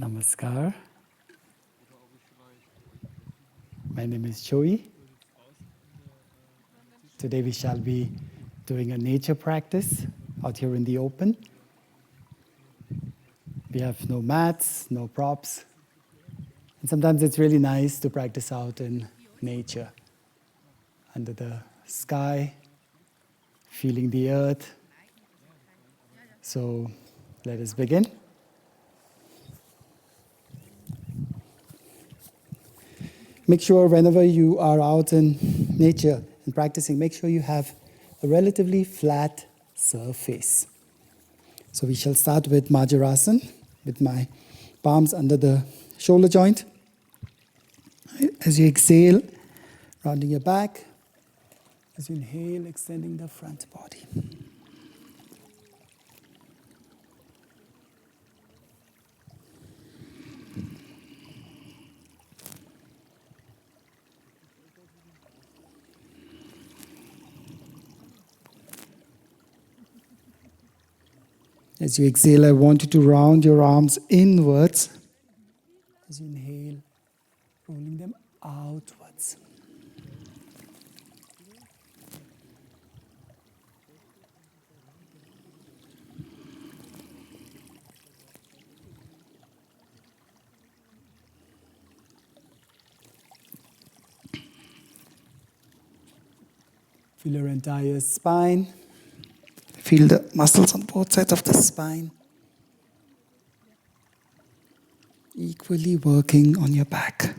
Namaskar. My name is Joey. Today we shall be doing a nature practice out here in the open. We have no mats, no props. And sometimes it's really nice to practice out in nature, under the sky, feeling the earth. So let us begin. Make sure whenever you are out in nature and practicing, make sure you have a relatively flat surface. So we shall start with Majarasan, with my palms under the shoulder joint. As you exhale, rounding your back. As you inhale, extending the front body. As you exhale, I want you to round your arms inwards. As you inhale, rolling them outwards. Feel your entire spine. Feel the muscles on both sides of the spine. Equally working on your back.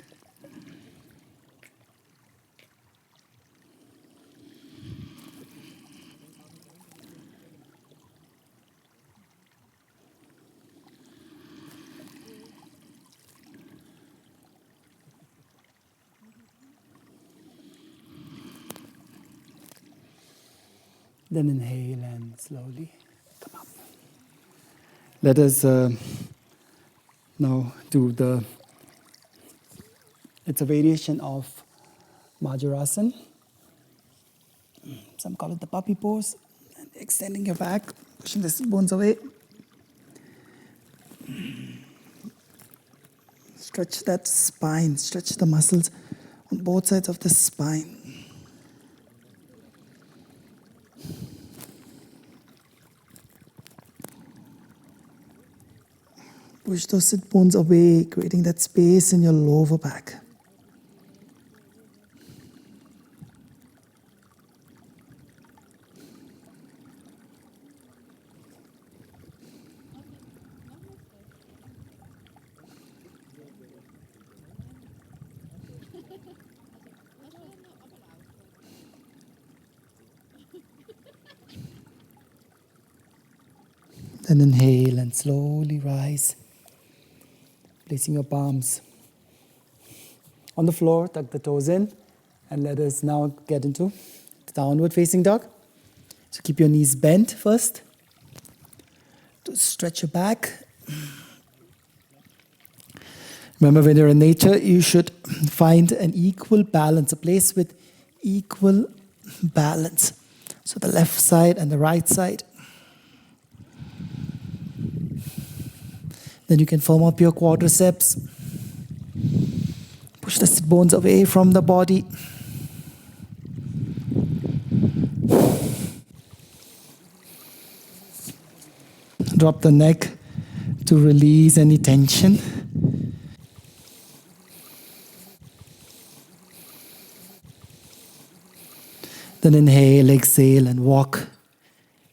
Then inhale and slowly come up. Let us now do it's a variation of Majarasan. Some call it the puppy pose. And extending your back, pushing the sit bones away. Stretch that spine, stretch the muscles on both sides of the spine. Push those sit bones away, creating that space in your lower back. Then inhale and slowly rise. Placing your palms on the floor, tuck the toes in, and let us now get into the downward facing dog. So keep your knees bent first. To stretch your back. Remember, when you're in nature, you should find an equal balance, a place with equal balance. So the left side and the right side. Then you can firm up your quadriceps. Push the sit bones away from the body. Drop the neck to release any tension. Then inhale, exhale, and walk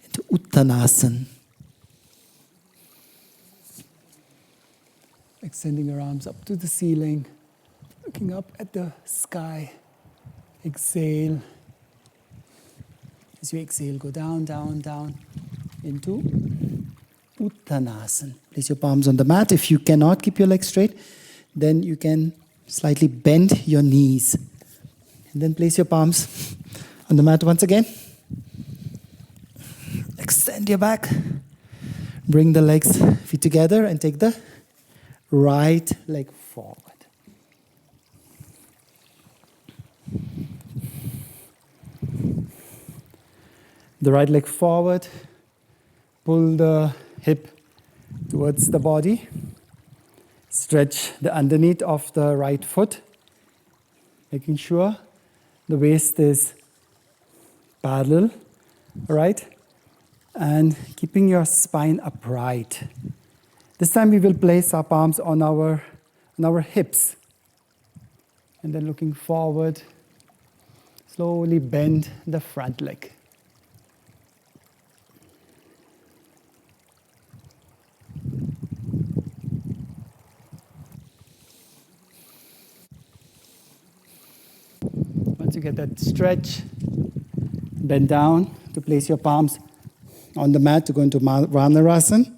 into Uttanasana. Extending your arms up to the ceiling, looking up at the sky. Exhale. As you exhale, go down, down, down into Uttanasana. Place your palms on the mat. If you cannot keep your legs straight, then you can slightly bend your knees. And then place your palms on the mat once again. Extend your back. Bring the legs, feet together, and take the right leg forward. The right leg forward. Pull the hip towards the body. Stretch the underneath of the right foot, making sure the waist is parallel, all right? And keeping your spine upright. This time we will place our palms on our hips. And then looking forward, slowly bend the front leg. Once you get that stretch, bend down to place your palms on the mat to go into Vanarasana.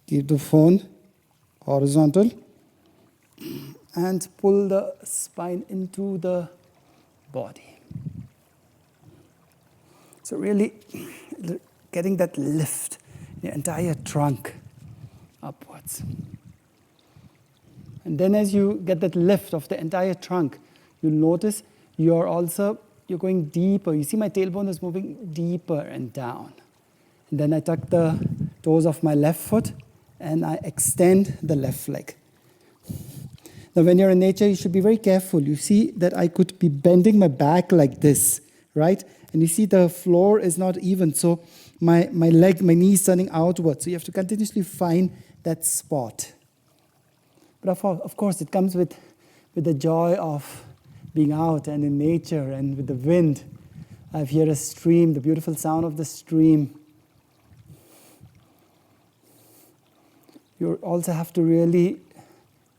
Keep the phone horizontal and pull the spine into the body. So really getting that lift, the entire trunk upwards. And then as you get that lift of the entire trunk, you'll notice you're going deeper. You see my tailbone is moving deeper and down. And then I tuck the toes of my left foot and I extend the left leg. Now when you're in nature, you should be very careful. You see that I could be bending my back like this, right? And you see the floor is not even. So my knee is turning outwards. So you have to continuously find that spot. But of course, it comes with the joy of being out and in nature and with the wind. I hear a stream, the beautiful sound of the stream. You also have to really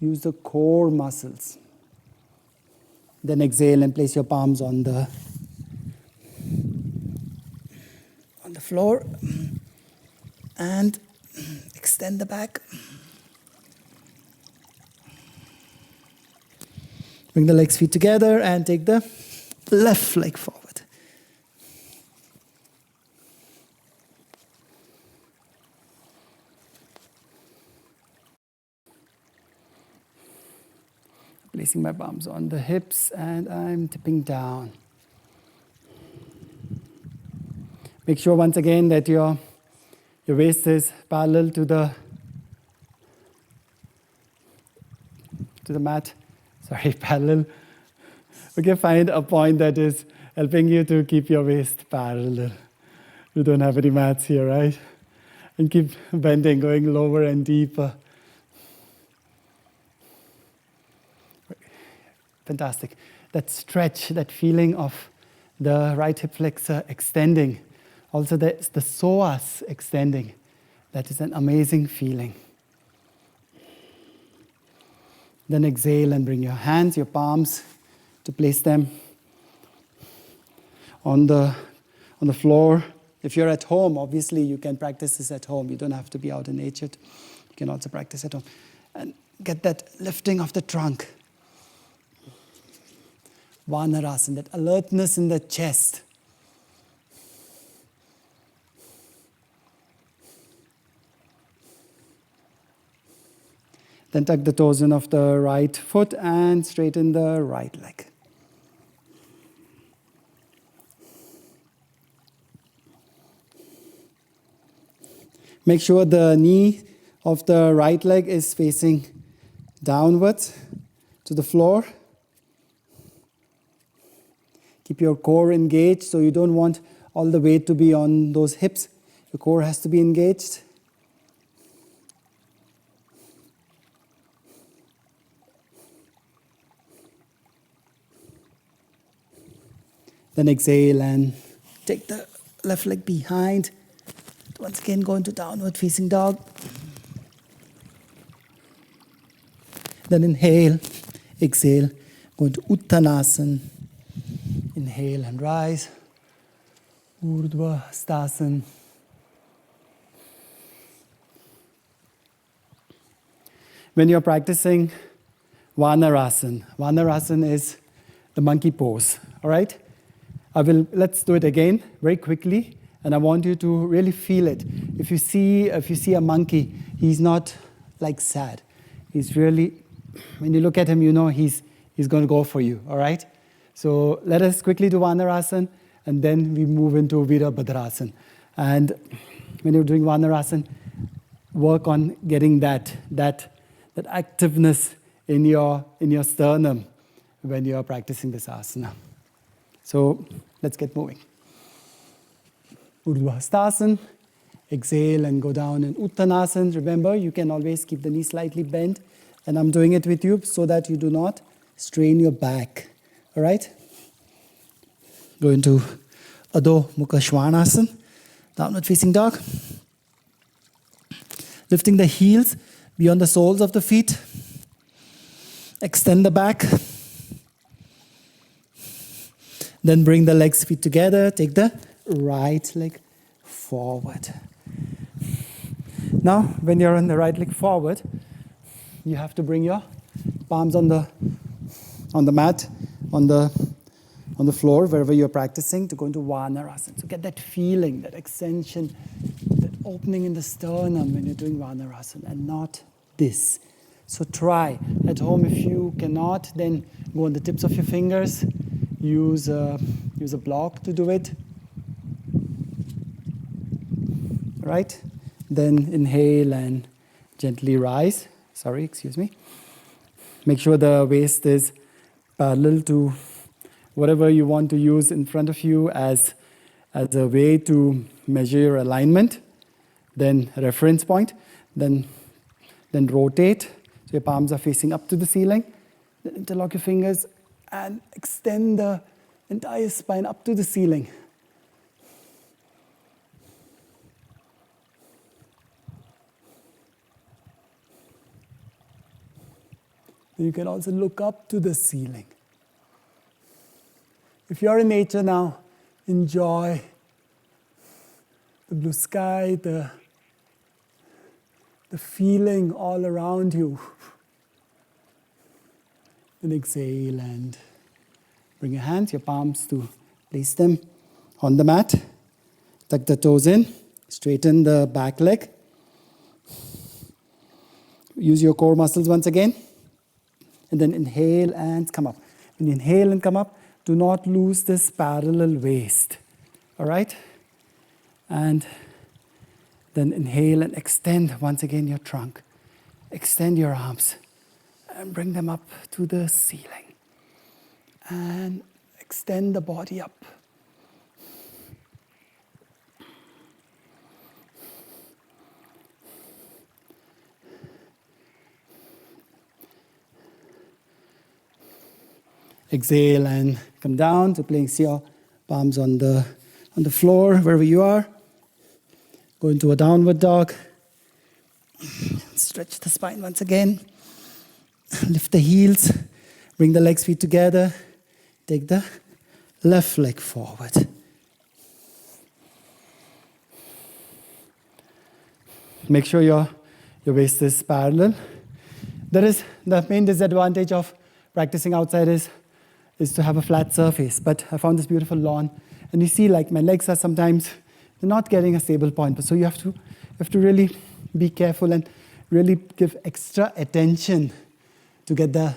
use the core muscles. Then exhale and place your palms on the floor and extend the back. Bring the legs, feet together and take the left leg forward. Placing my palms on the hips and I'm tipping down. Make sure once again that your waist is parallel to the mat. Sorry, parallel. Okay, find a point that is helping you to keep your waist parallel. You don't have any mats here, right? And keep bending, going lower and deeper. Fantastic. That stretch, that feeling of the right hip flexor extending. Also the psoas extending. That is an amazing feeling. Then exhale and bring your hands, your palms, to place them on the floor. If you're at home, obviously you can practice this at home. You don't have to be out in nature. You can also practice at home. And get that lifting of the trunk. Vanarasana, that alertness in the chest. Then tuck the toes in of the right foot and straighten the right leg. Make sure the knee of the right leg is facing downwards to the floor. Keep your core engaged, so you don't want all the weight to be on those hips. Your core has to be engaged. Then exhale and take the left leg behind. Once again, go into downward facing dog. Then inhale, exhale, go into Uttanasana. Inhale and rise. Urdhva Sthasana. When you're practicing Vanarasana is the monkey pose, all right? Let's do it again very quickly, and I want you to really feel it. If you see a monkey, he's not like sad. He's really, when you look at him, you know he's going to go for you, all right? So let us quickly do Vanarasana, and then we move into Virabhadrasana. And when you're doing Vanarasana, work on getting that that activeness in your sternum when you are practicing this asana. So let's get moving. Urdhva exhale and go down in Uttanasana. Remember, you can always keep the knee slightly bent, and I'm doing it with you so that you do not strain your back. All right? Go into Adho Mukashwanasan, downward facing dog. Lifting the heels beyond the soles of the feet. Extend the back. Then bring the legs, feet together. Take the right leg forward. Now, when you're on the right leg forward, you have to bring your palms on the mat, on the floor, wherever you're practicing, to go into Vanarasana. So get that feeling, that extension, that opening in the sternum when you're doing Vanarasana, and not this. So try. At home, if you cannot, then go on the tips of your fingers. Use a block to do it. Right? Then inhale and gently rise. Make sure the waist is parallel to whatever you want to use in front of you as a way to measure your alignment. Then reference point. Then rotate. So your palms are facing up to the ceiling. Then interlock your fingers and extend the entire spine up to the ceiling. You can also look up to the ceiling. If you're in nature now, enjoy the blue sky, the feeling all around you. Then exhale and bring your hands, your palms, to place them on the mat. Tuck the toes in, straighten the back leg. Use your core muscles once again. And then inhale and come up. When you inhale and come up, do not lose this parallel waist. All right? And then inhale and extend once again your trunk. Extend your arms and bring them up to the ceiling. And extend the body up. Exhale and come down to place your palms on the floor, wherever you are. Go into a downward dog. Stretch the spine once again. Lift the heels. Bring the legs, feet together. Take the left leg forward. Make sure your waist is parallel. That is the main disadvantage of practicing outside is to have a flat surface. But I found this beautiful lawn, and you see, like, my legs are sometimes they're not getting a stable point. So you have to really be careful and really give extra attention to get the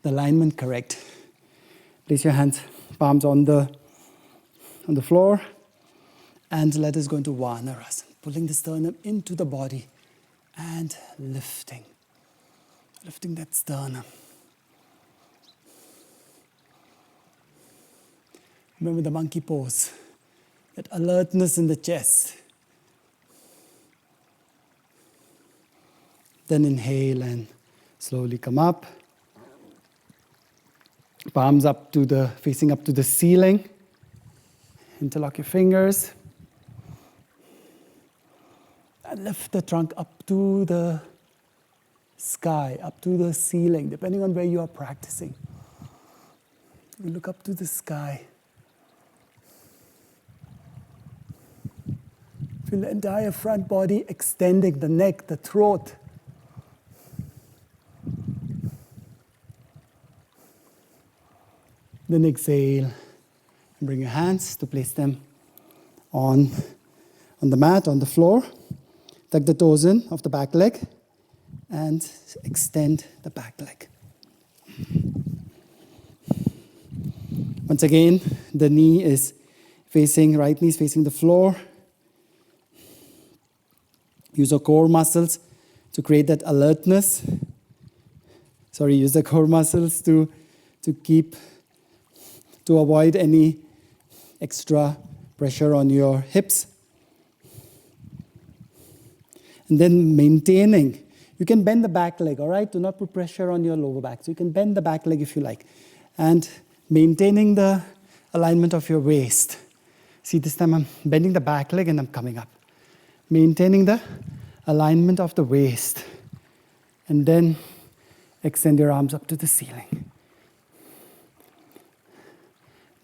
alignment correct. Place your hands, palms on the floor, and let us go into Vanarasana, pulling the sternum into the body and lifting that sternum. Remember the monkey pose, that alertness in the chest. Then inhale and slowly come up. Palms facing up to the ceiling. Interlock your fingers. And lift the trunk up to the sky, up to the ceiling, depending on where you are practicing. You look up to the sky. Feel the entire front body extending, the neck, the throat. Then exhale and bring your hands to place them on the mat, on the floor. Tuck the toes in of the back leg and extend the back leg. Once again, the right knee is facing the floor. Use your core muscles to create that alertness use the core muscles to avoid any extra pressure on your hips. And then maintaining. You can bend the back leg, all right? Do not put pressure on your lower back. So you can bend the back leg if you like. And maintaining the alignment of your waist. See, this time I'm bending the back leg and I'm coming up. Maintaining the alignment of the waist. And then extend your arms up to the ceiling.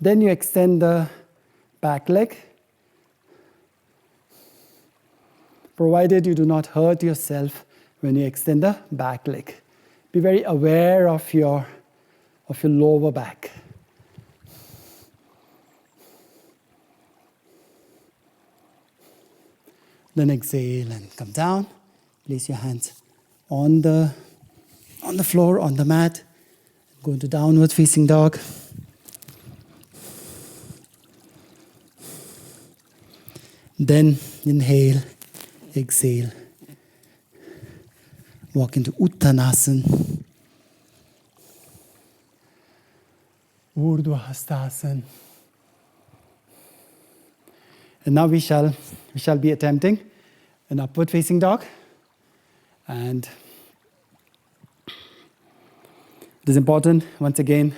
Then you extend the back leg, provided you do not hurt yourself when you extend the back leg. Be very aware of your lower back. Then exhale and come down. Place your hands on the floor, on the mat. Go into downward facing dog. Then inhale, exhale. Walk into Uttanasana. Urdhva And now we shall be attempting an upward facing dog. And it is important, once again,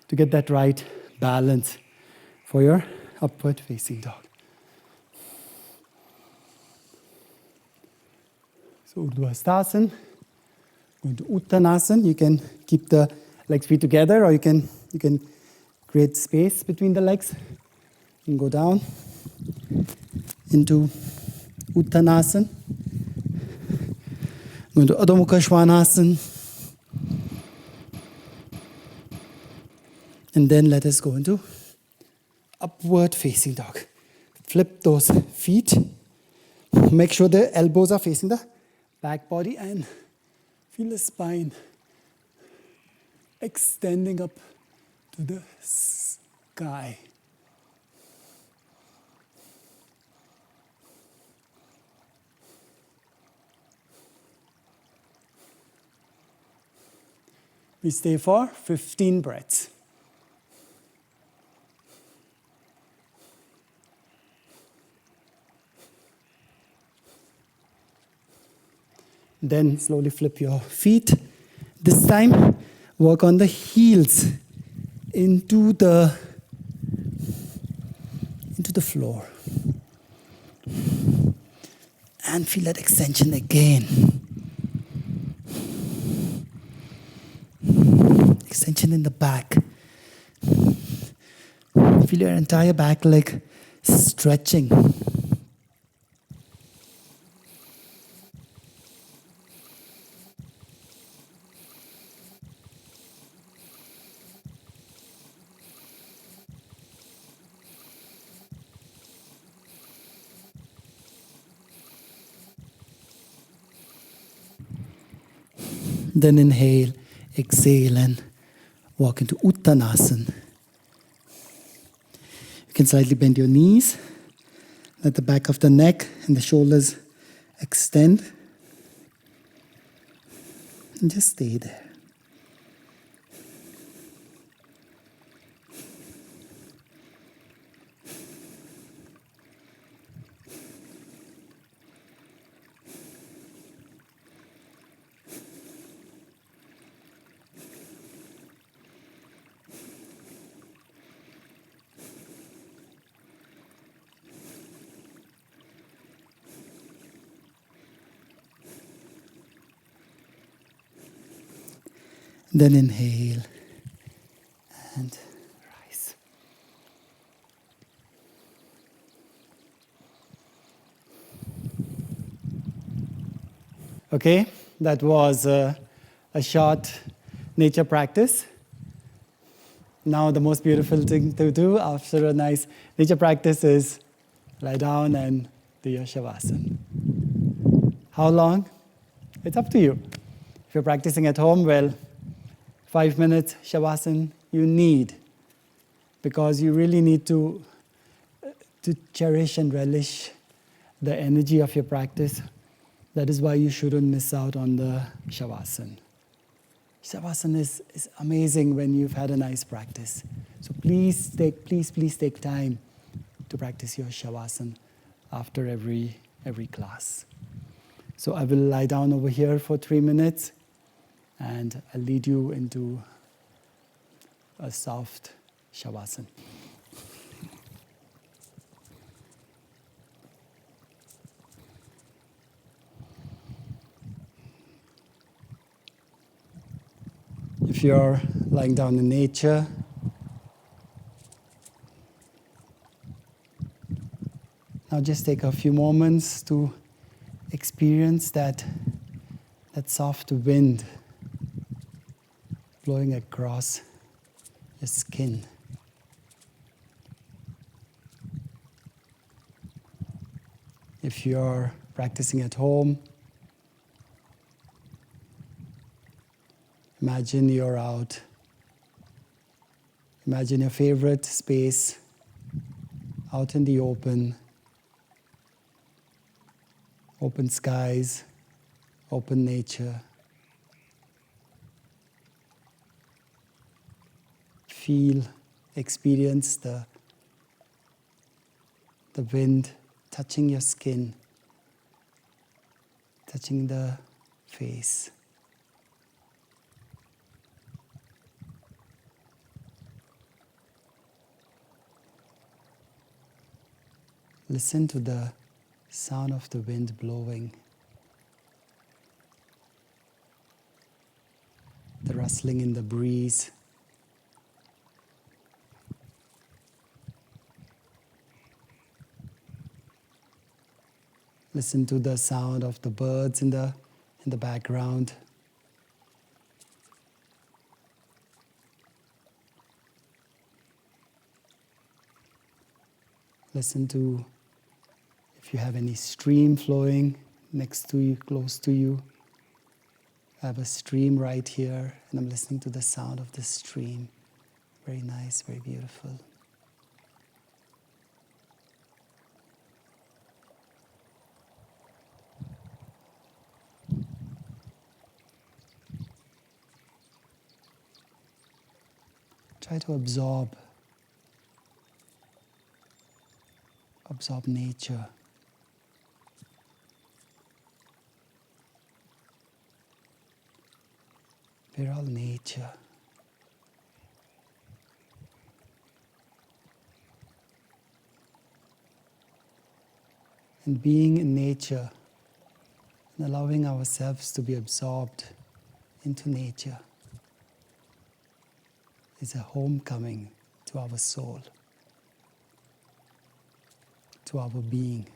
to get that right balance for your upward facing dog. So Urdhva going to Uttanasana. You can keep the legs feet together, or you can create space between the legs. You can go down into Uttanasana. Going to Mukashwanasan. And then let us go into upward facing dog. Flip those feet. Make sure the elbows are facing the back body and feel the spine extending up to the sky. We stay for 15 breaths. Then slowly flip your feet. This time, work on the heels into the floor. And feel that extension again. Extension in the back. Feel your entire back leg stretching. Then inhale, exhale, and walk into Uttanasana. You can slightly bend your knees. Let the back of the neck and the shoulders extend. And just stay there. Then inhale and rise. Okay, that was a short nature practice. Now the most beautiful thing to do after a nice nature practice is lie down and do your Shavasana. How long? It's up to you. If you're practicing at home, well, 5 minutes Shavasana you need, because you really need to cherish and relish the energy of your practice. That is why you shouldn't miss out on the Shavasana. Shavasana is amazing when you've had a nice practice. So please take time to practice your Shavasana after every class. So I will lie down over here for 3 minutes and I'll lead you into a soft Shavasana. If you're lying down in nature, now just take a few moments to experience that soft wind blowing across your skin. If you're practicing at home, imagine you're out. Imagine your favorite space out in the open skies, open nature. Feel, experience the wind touching your skin, touching the face. Listen to the sound of the wind blowing, the rustling in the breeze. Listen to the sound of the birds in the background. Listen to if you have any stream flowing next to you, close to you. I have a stream right here, and I'm listening to the sound of the stream. Very nice, very beautiful. Try to absorb nature. We're all nature. And being in nature and allowing ourselves to be absorbed into nature is a homecoming to our soul, to our being.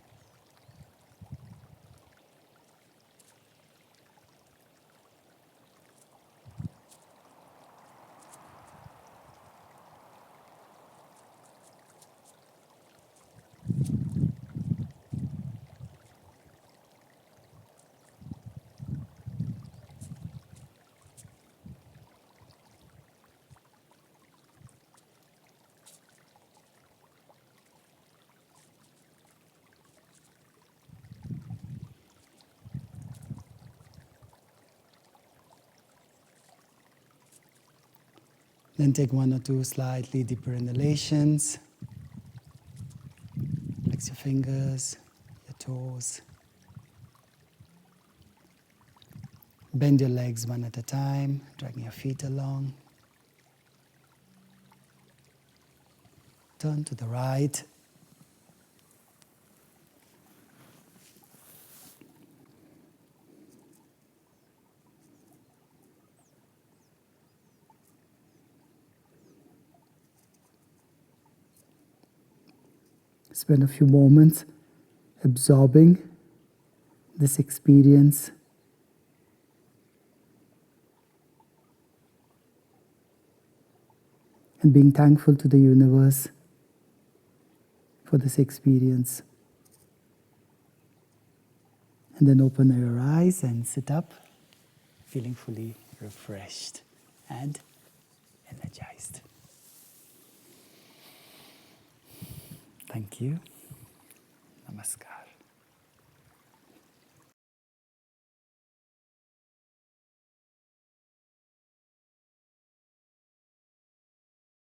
Then take 1 or 2 slightly deeper inhalations. Flex your fingers, your toes. Bend your legs one at a time, dragging your feet along. Turn to the right. Spend a few moments absorbing this experience. And being thankful to the universe for this experience. And then open your eyes and sit up, feeling fully refreshed and energized. Thank you. Namaskar.